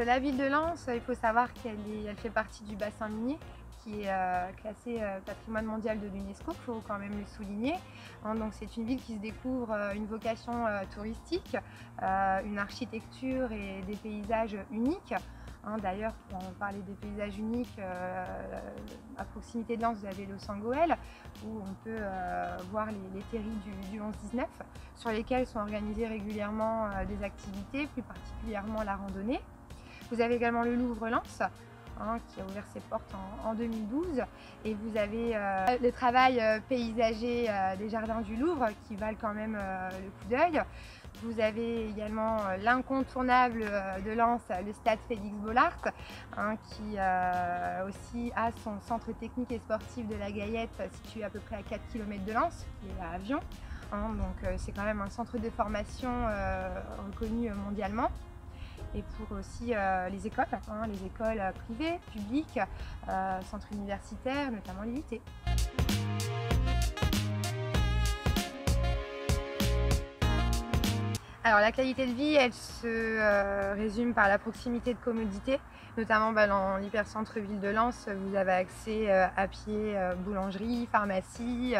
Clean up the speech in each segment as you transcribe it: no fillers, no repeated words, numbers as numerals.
La ville de Lens, il faut savoir qu'elle fait partie du bassin minier qui est classé patrimoine mondial de l'UNESCO, il faut quand même le souligner. Donc c'est une ville qui se découvre une vocation touristique, une architecture et des paysages uniques. D'ailleurs, pour en parler des paysages uniques, à proximité de Lens, vous avez le Sangoël, où on peut voir les terris du 11-19, sur lesquels sont organisées régulièrement des activités, plus particulièrement la randonnée. Vous avez également le Louvre-Lens, qui a ouvert ses portes en 2012, et vous avez le travail paysager des jardins du Louvre qui valent quand même le coup d'œil. Vous avez également l'incontournable de Lens, le stade Félix Bollaert, qui aussi a son centre technique et sportif de la Gaillette, situé à peu près à 4 km de Lens, qui est à Avion. Donc c'est quand même un centre de formation reconnu mondialement. Et pour aussi les écoles privées, publiques, centres universitaires, notamment l'IUT. Alors la qualité de vie, elle se résume par la proximité de commodité, notamment dans l'hypercentre-ville de Lens. Vous avez accès à pied, boulangerie, pharmacie,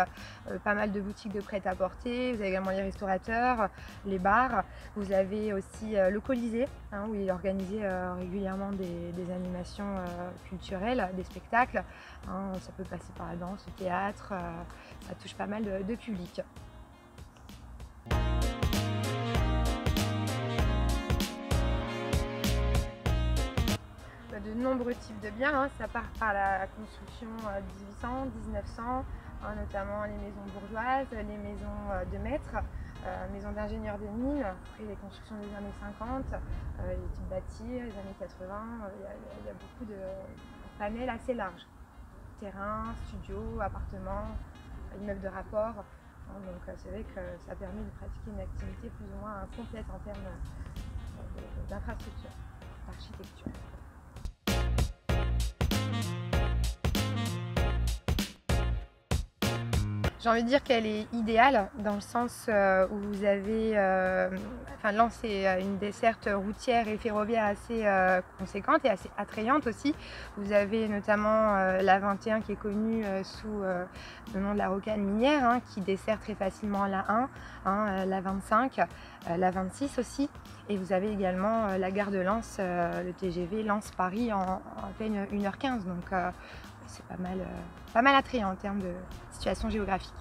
pas mal de boutiques de prêt-à-porter. Vous avez également les restaurateurs, les bars. Vous avez aussi le Colisée, où il est organisé régulièrement des animations culturelles, des spectacles. Ça peut passer par la danse, le théâtre, ça touche pas mal de public. De nombreux types de biens, ça part par la construction 1800, 1900, notamment les maisons bourgeoises, les maisons de maîtres, maisons d'ingénieurs des mines, après les constructions des années 50, les types bâtis, les années 80, il y a beaucoup de panels assez larges. Terrains, studios, appartements, immeubles de rapport. Donc c'est vrai que ça permet de pratiquer une activité plus ou moins complète en termes d'infrastructure, d'architecture. J'ai envie de dire qu'elle est idéale dans le sens où vous avez, Lens est une desserte routière et ferroviaire assez conséquente et assez attrayante aussi. Vous avez notamment la 21 qui est connue sous le nom de la rocade minière, qui dessert très facilement la 1, la 25, la 26 aussi. Et vous avez également la gare de Lens, le TGV Lens-Paris en à peine 1h15. Donc c'est pas mal attrayant en termes de situation géographique.